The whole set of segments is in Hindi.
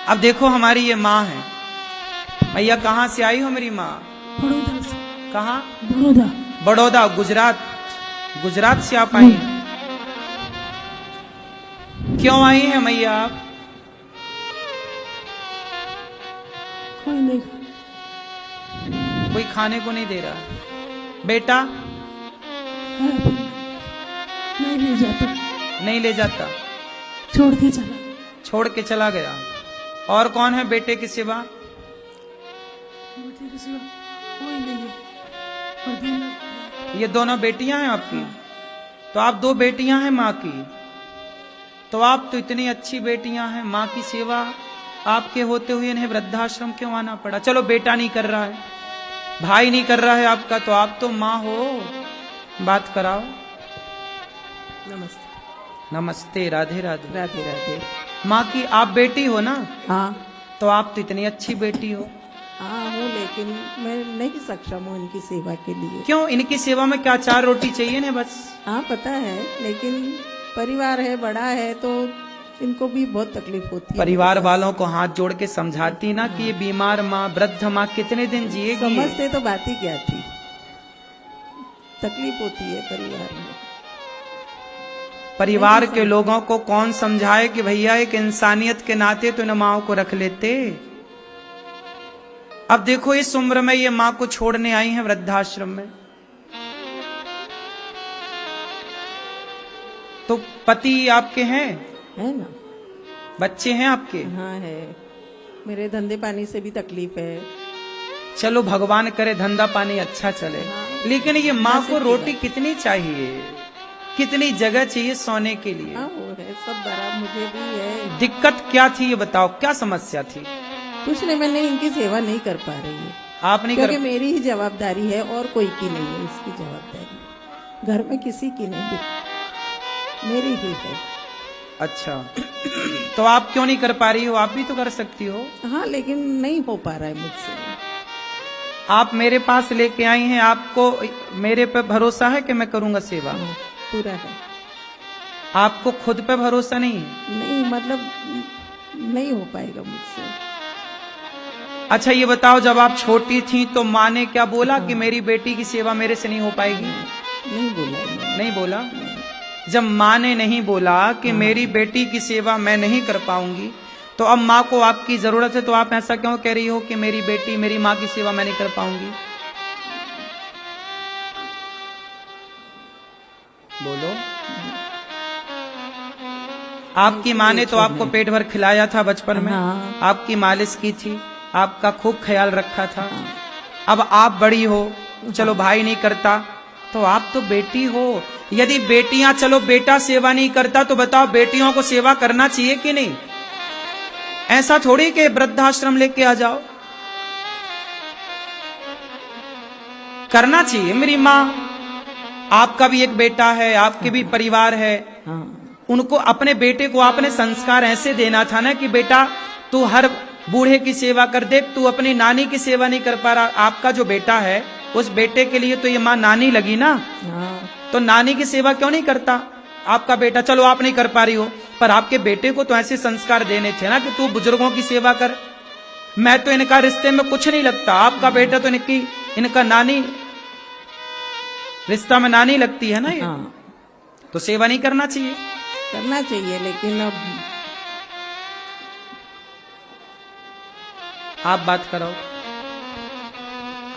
अब देखो हमारी ये माँ है। भैया कहाँ से आई हो मेरी माँ? बड़ौदा से। कहाँ? बड़ौदा। बड़ौदा, गुजरात। गुजरात से आप आई हैं? क्यों आई हैं मैया आप? कोई नहीं। कोई खाने को नहीं दे रहा। बेटा है, नहीं ले जाता। नहीं ले जाता, छोड़ के चला। छोड़ के चला गया। और कौन है बेटे के सिवा? मुझे किसी का कोई नहीं है। और दिन ये दोनों बेटियां हैं आपकी? तो आप दो बेटियां हैं माँ की। तो आप तो इतनी अच्छी बेटियां हैं, माँ की सेवा आपके होते हुए इन्हें वृद्धाश्रम क्यों आना पड़ा? चलो बेटा नहीं कर रहा है, भाई नहीं कर रहा है आपका, तो आप तो माँ हो, बात कराओ। नमस्ते। नमस्ते, राधे राधे। राधे राधे। माँ की आप बेटी हो ना? हाँ तो आप तो इतनी अच्छी बेटी हो। हाँ हूँ, लेकिन मैं नहीं सक्षम हूँ इनकी सेवा के लिए। क्यों? इनकी सेवा में क्या 4 रोटी चाहिए ना बस? हाँ पता है, लेकिन परिवार है, बड़ा है, तो इनको भी बहुत तकलीफ होती है। परिवार वालों को हाथ जोड़ के समझाती ना कि ये बीमार माँ, वृद्ध माँ कितने दिन जिएगी। समझते तो बात ही क्या थी। तकलीफ होती है परिवार में। परिवार के लोगों को कौन समझाए कि भैया एक इंसानियत के नाते तो इन माओ को रख लेते। अब देखो इस उम्र में ये माँ को छोड़ने आई हैं वृद्धाश्रम में। तो पति आपके हैं? है ना। बच्चे हैं आपके? हाँ है। मेरे धंधे पानी से भी तकलीफ है। चलो भगवान करे धंधा पानी अच्छा चले। हाँ। लेकिन ये माँ को नसीब की रोटी बात। कितनी चाहिए, कितनी जगह चाहिए सोने के लिए? हाँ वो है, सब बड़ा मुझे भी है। दिक्कत क्या थी ये बताओ, क्या समस्या थी? कुछ नहीं, मैंने इनकी सेवा नहीं कर पा रही है, आप नहीं क्योंकि कर? मेरी ही जवाबदारी है और कोई की नहीं है इसकी जवाबदारी। घर में किसी की नहीं, मेरी ही है। अच्छा तो आप क्यों नहीं कर पा रही हो? आप भी तो कर सकती हो। हाँ लेकिन नहीं हो पा रहा है मुझसे। आप मेरे पास लेके आई हैं, आपको मेरे पे भरोसा है कि मैं करूंगा सेवा? हाँ, पूरा है। आपको खुद पे भरोसा नहीं? नहीं मतलब नहीं हो पाएगा मुझसे। अच्छा ये बताओ, जब आप छोटी थी तो माँ ने क्या बोला कि मेरी बेटी की सेवा मेरे से नहीं हो पाएगी? नहीं बोला मैंने। नहीं बोला। जब माँ ने नहीं बोला कि मेरी बेटी की सेवा मैं नहीं कर पाऊंगी, तो अब माँ को आपकी जरूरत है, तो आप ऐसा क्यों कह रही हो कि मेरी बेटी, मेरी माँ की सेवा मैं नहीं कर पाऊंगी? बोलो। आपकी माँ ने तो आपको पेट भर खिलाया था बचपन में। हाँ। आपकी मालिश की थी, आपका खूब ख्याल रखा था। अब आप बड़ी हो, चलो भाई नहीं करता, तो आप तो बेटी हो। यदि बेटियां, चलो बेटा सेवा नहीं करता, तो बताओ बेटियों को सेवा करना चाहिए कि नहीं? ऐसा थोड़ी कि वृद्धाश्रम लेके आ जाओ, करना चाहिए। मेरी माँ, आपका भी एक बेटा है, आपके भी परिवार है। हाँ। उनको, अपने बेटे को आपने संस्कार ऐसे देना था ना कि बेटा तू हर बूढ़े की सेवा कर दे। तू अपनी नानी की सेवा नहीं कर पा रहा, आपका जो बेटा है उस बेटे के लिए तो ये माँ नानी लगी ना। हाँ। तो नानी की सेवा क्यों नहीं करता आपका बेटा? चलो आप नहीं कर पा रही हो, पर आपके बेटे को तो ऐसे संस्कार देने थे ना कि तू बुजुर्गों की सेवा कर। मैं तो इनका रिश्ते में कुछ नहीं लगता, आपका बेटा तो इनका नानी, रिश्ता में नानी लगती है ना ये। हाँ। तो सेवा नहीं करना चाहिए? करना चाहिए, लेकिन अब आप बात करो।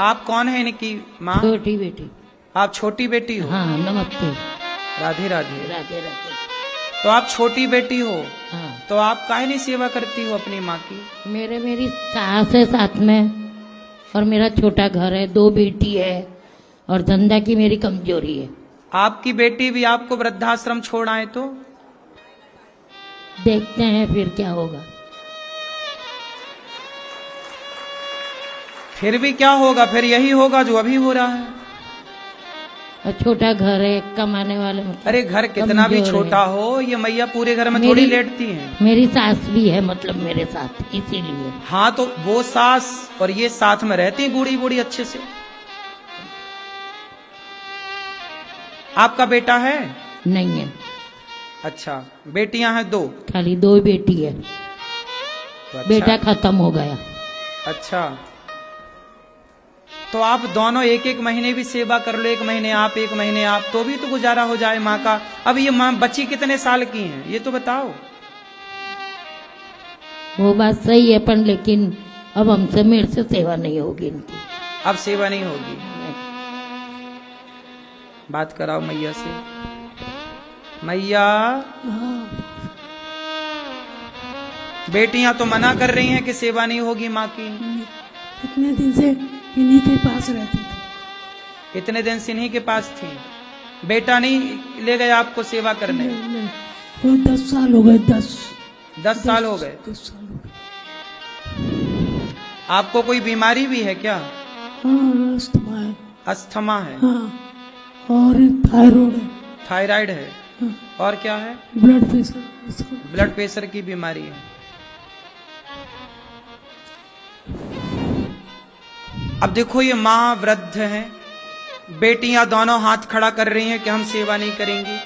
आप कौन है इनकी माँ? छोटी बेटी। आप छोटी बेटी हो? हाँ नमस्ते। राधे राधे। राधे राधे। तो आप छोटी बेटी हो, हाँ तो आप काहे नहीं सेवा करती हो अपनी माँ की? मेरी सास है साथ में, और मेरा छोटा घर है, 2 बेटी है, और धंधा की मेरी कमजोरी है। आपकी बेटी भी आपको वृद्धाश्रम छोड़ आए तो? देखते हैं फिर क्या होगा। फिर भी क्या होगा? फिर यही होगा जो अभी हो रहा है। और छोटा घर है, कमाने वाले मतलब अरे घर कितना भी कमजोर छोटा है। हो, ये मैया पूरे घर में थोड़ी मेरी- लेटती हैं। मेरी सास भी है मतलब मेरे साथ, इसीलिए। हाँ तो वो सास और ये साथ में रहती हैं बूढ़ी बूढ़ी अच्छे से। आपका बेटा है? नहीं है, अच्छा, बेटियां हैं 2? खाली 2 बेटी है। तो अच्छा बेटा है। खत्म हो गया। अच्छा, तो आप दोनों एक एक महीने भी सेवा कर लो, एक महीने आप एक महीने आप, तो भी तो गुजारा हो जाए माँ का। अब ये माँ बच्ची कितने साल की हैं ये तो बताओ। वो बात सही है, पर लेकिन अब हमसे मेरे से सेवा नहीं होगी इनकी। अब सेवा नहीं होगी, बात कराओ मैया से। मैया, बेटियां तो मना कर रही हैं कि सेवा नहीं होगी माँ की। इतने दिन से इन्हीं के पास रहती थी। इतने दिन से इन्हीं के पास थी, बेटा नहीं ले गए आपको सेवा करने? नहीं, वो 10 साल हो गए। 10 साल हो गए। 10 साल हो गए। आपको कोई बीमारी भी है क्या? हाँ, अस्थमा है। अस्थमा है, हाँ, और थायराइड है। थायराइड है, हाँ, और क्या है? Blood pressure. ब्लड प्रेशर की बीमारी है। अब देखो ये माँ वृद्ध हैं, बेटियां दोनों हाथ खड़ा कर रही हैं कि हम सेवा नहीं करेंगी।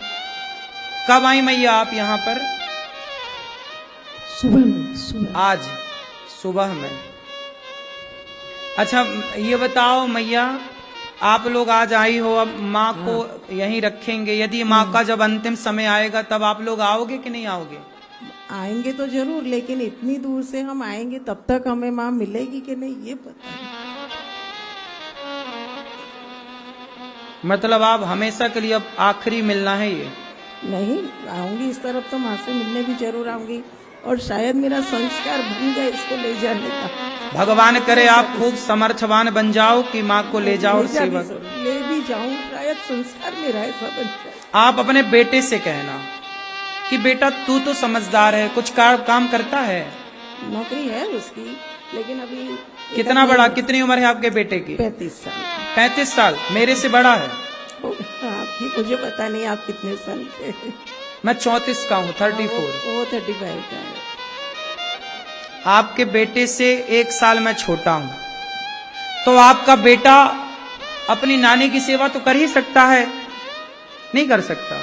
कब आई मैया आप यहाँ पर? सुबह। आज सुबह में। अच्छा ये बताओ मैया, आप लोग आज आई हो, अब माँ को यहीं रखेंगे, यदि माँ का जब अंतिम समय आएगा तब आप लोग आओगे कि नहीं आओगे? आएंगे तो जरूर, लेकिन इतनी दूर से हम आएंगे तब तक हमें माँ मिलेगी कि नहीं ये पता नहीं। मतलब आप हमेशा के लिए अब आखिरी मिलना है ये? नहीं, आऊंगी इस तरफ तो माँ से मिलने भी जरूर आऊंगी, और शायद मेरा संस्कार बन गया इसको ले जाने का। भगवान करे आप खूब समर्थवान बन जाओ कि माँ को ले जाओ और सेवा करो। ले भी जाऊं, शायद संस्कार मेरा ऐसा बन जाए। आप अपने बेटे से कहना कि बेटा तू तो समझदार है, कुछ काम करता है, नौकरी है उसकी, लेकिन अभी कितना बड़ा, कितनी उम्र है आपके बेटे की? 35 साल। 35 साल, मेरे से बड़ा है। आपकी मुझे पता नहीं आप कितने साल के। मैं 34 का हूँ, 34। वो 35 का है। आपके बेटे से 1 साल मैं छोटा हूं, तो आपका बेटा अपनी नानी की सेवा तो कर ही सकता है, नहीं कर सकता?